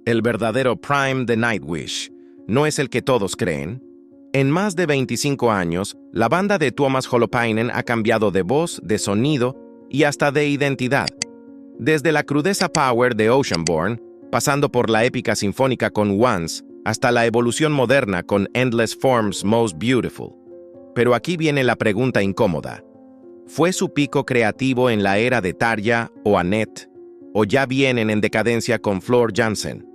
El verdadero prime de Nightwish no es el que todos creen. En más de 25 años, la banda de Tuomas Holopainen ha cambiado de voz, de sonido y hasta de identidad. Desde la crudeza power de Oceanborn, pasando por la épica sinfónica con Once, hasta la evolución moderna con Endless Forms Most Beautiful. Pero aquí viene la pregunta incómoda. ¿Fue su pico creativo en la era de Tarja o Anette, o ya vienen en decadencia con Floor Jansen?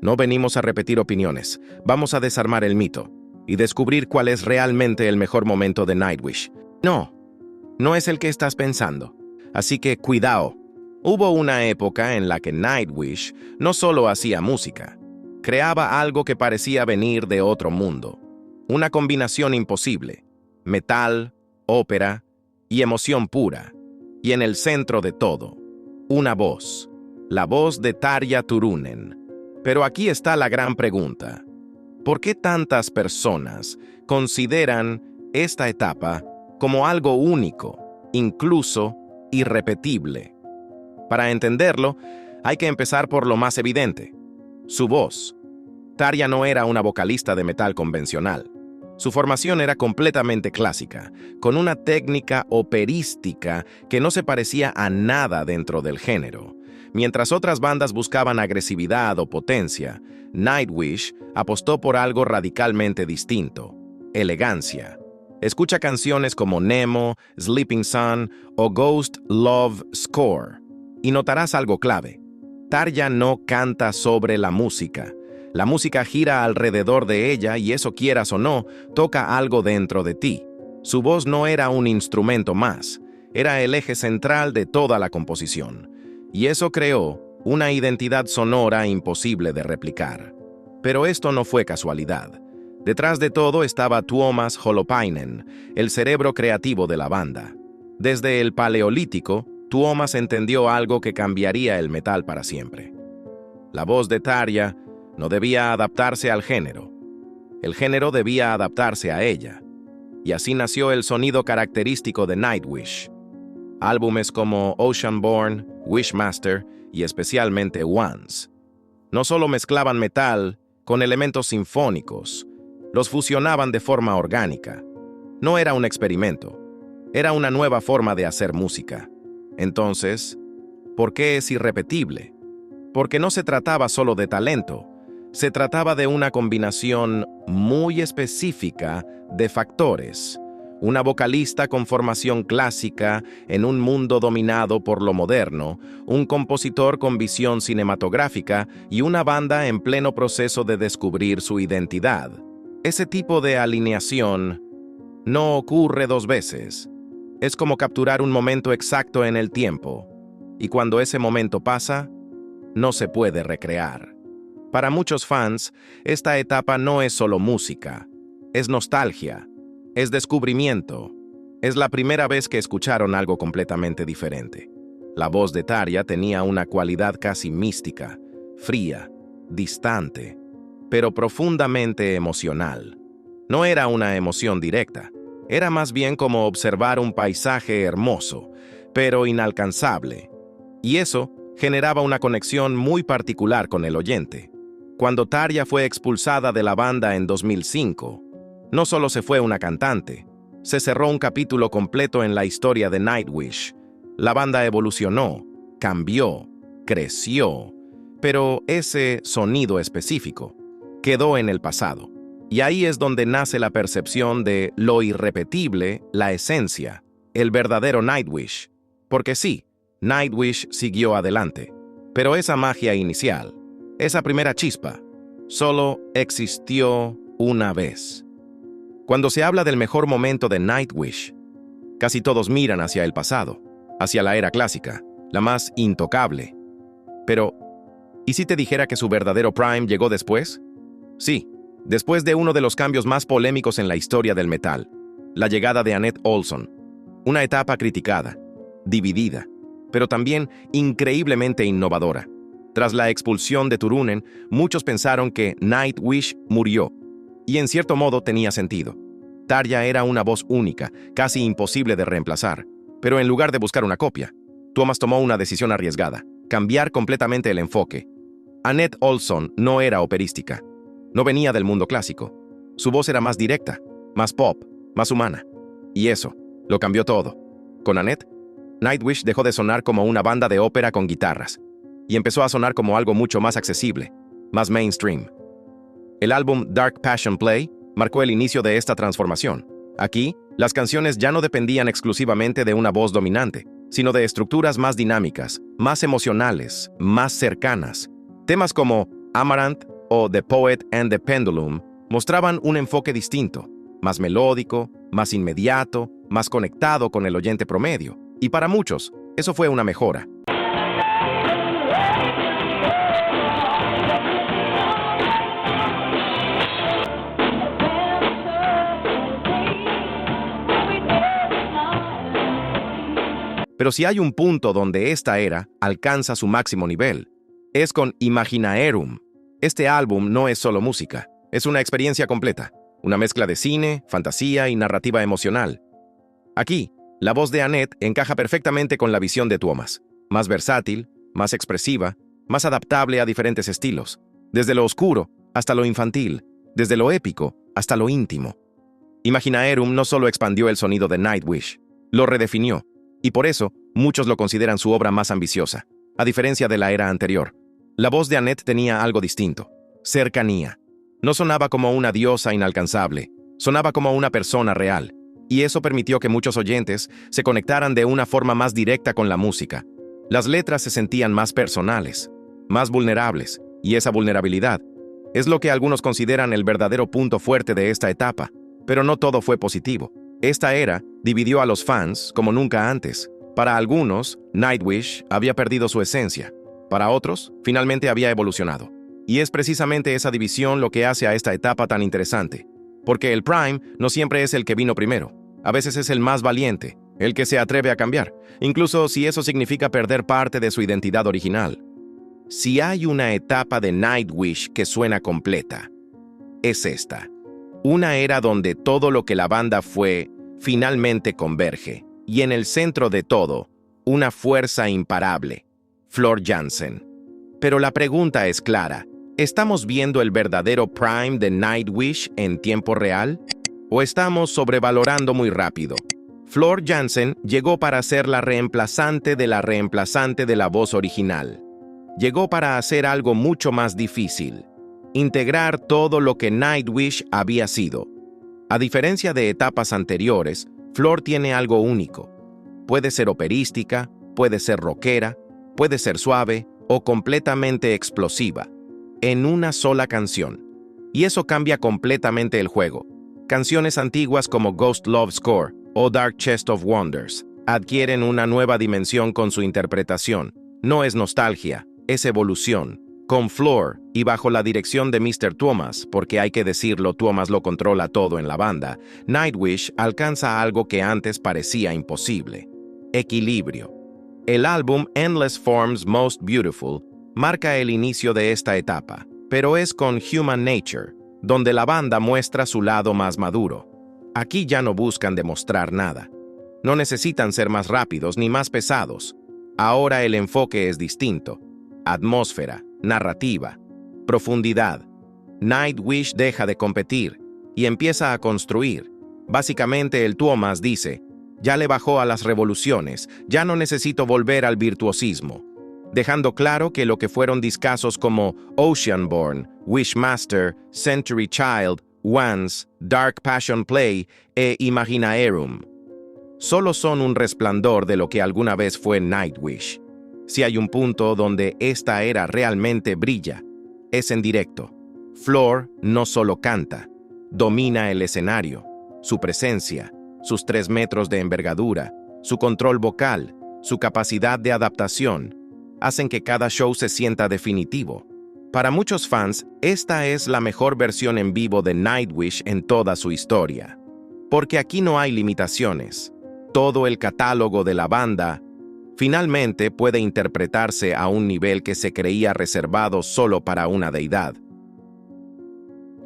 No venimos a repetir opiniones, vamos a desarmar el mito y descubrir cuál es realmente el mejor momento de Nightwish. No es el que estás pensando. Así que cuidado. Hubo una época en la que Nightwish no solo hacía música, creaba algo que parecía venir de otro mundo. Una combinación imposible: metal, ópera y emoción pura. Y en el centro de todo, una voz. La voz de Tarja Turunen. Pero aquí está la gran pregunta. ¿Por qué tantas personas consideran esta etapa como algo único, incluso irrepetible? Para entenderlo, hay que empezar por lo más evidente: su voz. Tarja no era una vocalista de metal convencional. Su formación era completamente clásica, con una técnica operística que no se parecía a nada dentro del género. Mientras otras bandas buscaban agresividad o potencia, Nightwish apostó por algo radicalmente distinto: elegancia. Escucha canciones como Nemo, Sleeping Sun o Ghost Love Score, y notarás algo clave. Tarja no canta sobre la música. La música gira alrededor de ella y eso, quieras o no, toca algo dentro de ti. Su voz no era un instrumento más, era el eje central de toda la composición. Y eso creó una identidad sonora imposible de replicar. Pero esto no fue casualidad. Detrás de todo estaba Tuomas Holopainen, el cerebro creativo de la banda. Desde el Paleolítico, Tuomas entendió algo que cambiaría el metal para siempre. La voz de Tarja no debía adaptarse al género. El género debía adaptarse a ella. Y así nació el sonido característico de Nightwish. Álbumes como Oceanborn, Wishmaster y especialmente Once no solo mezclaban metal con elementos sinfónicos, los fusionaban de forma orgánica. No era un experimento, era una nueva forma de hacer música. Entonces, ¿por qué es irrepetible? Porque no se trataba solo de talento, se trataba de una combinación muy específica de factores. Una vocalista con formación clásica en un mundo dominado por lo moderno, un compositor con visión cinematográfica y una banda en pleno proceso de descubrir su identidad. Ese tipo de alineación no ocurre dos veces. Es como capturar un momento exacto en el tiempo, y cuando ese momento pasa, no se puede recrear. Para muchos fans, esta etapa no es solo música, es nostalgia, es descubrimiento, es la primera vez que escucharon algo completamente diferente. La voz de Tarja tenía una cualidad casi mística, fría, distante, pero profundamente emocional. No era una emoción directa, era más bien como observar un paisaje hermoso, pero inalcanzable. Y eso generaba una conexión muy particular con el oyente. Cuando Tarja fue expulsada de la banda en 2005, no solo se fue una cantante, se cerró un capítulo completo en la historia de Nightwish. La banda evolucionó, cambió, creció, pero ese sonido específico quedó en el pasado. Y ahí es donde nace la percepción de lo irrepetible, la esencia, el verdadero Nightwish. Porque sí, Nightwish siguió adelante, pero esa magia inicial, esa primera chispa, solo existió una vez. Cuando se habla del mejor momento de Nightwish, casi todos miran hacia el pasado, hacia la era clásica, la más intocable. Pero, ¿y si te dijera que su verdadero prime llegó después? Sí, después de uno de los cambios más polémicos en la historia del metal, la llegada de Anette Olzon, una etapa criticada, dividida, pero también increíblemente innovadora. Tras la expulsión de Turunen, muchos pensaron que Nightwish murió, y en cierto modo tenía sentido. Tarja era una voz única, casi imposible de reemplazar, pero en lugar de buscar una copia, Tuomas tomó una decisión arriesgada: cambiar completamente el enfoque. Annette Olson no era operística. No venía del mundo clásico. Su voz era más directa, más pop, más humana. Y eso lo cambió todo. Con Annette, Nightwish dejó de sonar como una banda de ópera con guitarras y empezó a sonar como algo mucho más accesible, más mainstream. El álbum Dark Passion Play marcó el inicio de esta transformación. Aquí, las canciones ya no dependían exclusivamente de una voz dominante, sino de estructuras más dinámicas, más emocionales, más cercanas. Temas como Amaranth o The Poet and the Pendulum mostraban un enfoque distinto, más melódico, más inmediato, más conectado con el oyente promedio. Y para muchos, eso fue una mejora. Pero si hay un punto donde esta era alcanza su máximo nivel, es con Imaginaerum. Este álbum no es solo música, es una experiencia completa, una mezcla de cine, fantasía y narrativa emocional. Aquí, la voz de Annette encaja perfectamente con la visión de Tuomas, más versátil, más expresiva, más adaptable a diferentes estilos, desde lo oscuro hasta lo infantil, desde lo épico hasta lo íntimo. Imaginaerum no solo expandió el sonido de Nightwish, lo redefinió, y por eso muchos lo consideran su obra más ambiciosa, a diferencia de la era anterior. La voz de Annette tenía algo distinto, cercanía. No sonaba como una diosa inalcanzable, sonaba como una persona real, y eso permitió que muchos oyentes se conectaran de una forma más directa con la música. Las letras se sentían más personales, más vulnerables, y esa vulnerabilidad es lo que algunos consideran el verdadero punto fuerte de esta etapa, pero no todo fue positivo. Esta era dividió a los fans como nunca antes. Para algunos, Nightwish había perdido su esencia. Para otros, finalmente había evolucionado. Y es precisamente esa división lo que hace a esta etapa tan interesante. Porque el Prime no siempre es el que vino primero. A veces es el más valiente, el que se atreve a cambiar, incluso si eso significa perder parte de su identidad original. Si hay una etapa de Nightwish que suena completa, es esta. Una era donde todo lo que la banda fue, finalmente converge. Y en el centro de todo, una fuerza imparable, Floor Jansen. Pero la pregunta es clara, ¿estamos viendo el verdadero Prime de Nightwish en tiempo real? ¿O estamos sobrevalorando muy rápido? Floor Jansen llegó para ser la reemplazante de la voz original. Llegó para hacer algo mucho más difícil. Integrar todo lo que Nightwish había sido. A diferencia de etapas anteriores, Floor tiene algo único. Puede ser operística, puede ser rockera, puede ser suave o completamente explosiva, en una sola canción. Y eso cambia completamente el juego. Canciones antiguas como Ghost Love Score o Dark Chest of Wonders adquieren una nueva dimensión con su interpretación. No es nostalgia, es evolución. Con Floor y bajo la dirección de Mr. Tuomas, porque hay que decirlo, Tuomas lo controla todo en la banda, Nightwish alcanza algo que antes parecía imposible: equilibrio. El álbum Endless Forms Most Beautiful marca el inicio de esta etapa, pero es con Human Nature, donde la banda muestra su lado más maduro. Aquí ya no buscan demostrar nada. No necesitan ser más rápidos ni más pesados. Ahora el enfoque es distinto. Atmósfera, narrativa, profundidad. Nightwish deja de competir y empieza a construir. Básicamente el Tuomas dice, ya le bajó a las revoluciones, ya no necesito volver al virtuosismo, dejando claro que lo que fueron discazos como Oceanborn, Wishmaster, Century Child, Once, Dark Passion Play e Imaginaerum solo son un resplandor de lo que alguna vez fue Nightwish. Si hay un punto donde esta era realmente brilla, es en directo. Floor no solo canta, domina el escenario, su presencia, sus 3 metros de envergadura, su control vocal, su capacidad de adaptación, hacen que cada show se sienta definitivo. Para muchos fans, esta es la mejor versión en vivo de Nightwish en toda su historia. Porque aquí no hay limitaciones. Todo el catálogo de la banda finalmente puede interpretarse a un nivel que se creía reservado solo para una deidad.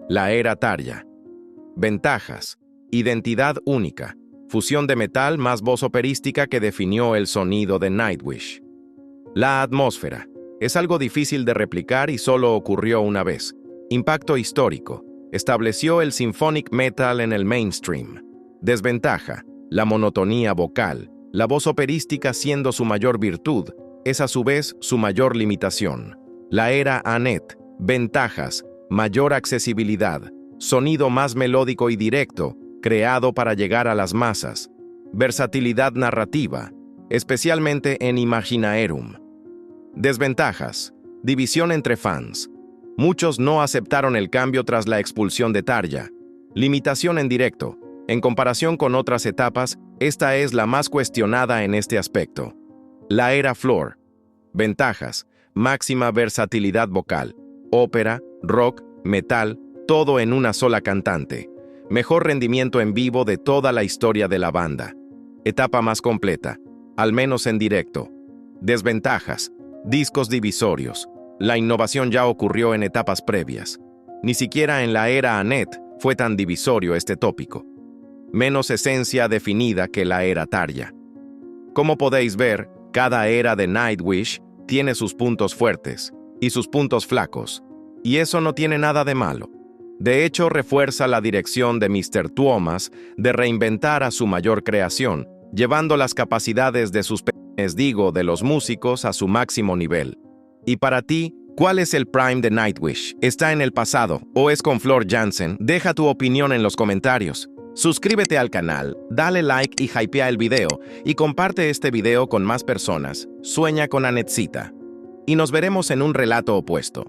La era Tarja. Ventajas. Identidad única. Fusión de metal más voz operística que definió el sonido de Nightwish. La atmósfera. Es algo difícil de replicar y solo ocurrió una vez. Impacto histórico. Estableció el symphonic metal en el mainstream. Desventaja. La monotonía vocal. La voz operística siendo su mayor virtud, es a su vez su mayor limitación. La era Annette. Ventajas. Mayor accesibilidad. Sonido más melódico y directo, creado para llegar a las masas. Versatilidad narrativa, especialmente en Imaginaerum. Desventajas. División entre fans. Muchos no aceptaron el cambio tras la expulsión de Tarja. Limitación en directo. En comparación con otras etapas, esta es la más cuestionada en este aspecto. La era Floor. Ventajas. Máxima versatilidad vocal. Ópera, rock, metal, todo en una sola cantante. Mejor rendimiento en vivo de toda la historia de la banda. Etapa más completa, al menos en directo. Desventajas. Discos divisorios. La innovación ya ocurrió en etapas previas. Ni siquiera en la era Annette fue tan divisorio este tópico. Menos esencia definida que la era Tarja. Como podéis ver, cada era de Nightwish tiene sus puntos fuertes y sus puntos flacos, y eso no tiene nada de malo. De hecho, refuerza la dirección de Mr. Tuomas de reinventar a su mayor creación, llevando las capacidades de sus de los músicos a su máximo nivel. Y para ti, ¿cuál es el prime de Nightwish? ¿Está en el pasado o es con Floor Jansen? Deja tu opinión en los comentarios. Suscríbete al canal, dale like y hypea el video, y comparte este video con más personas. Sueña con Annettecita. Y nos veremos en un relato opuesto.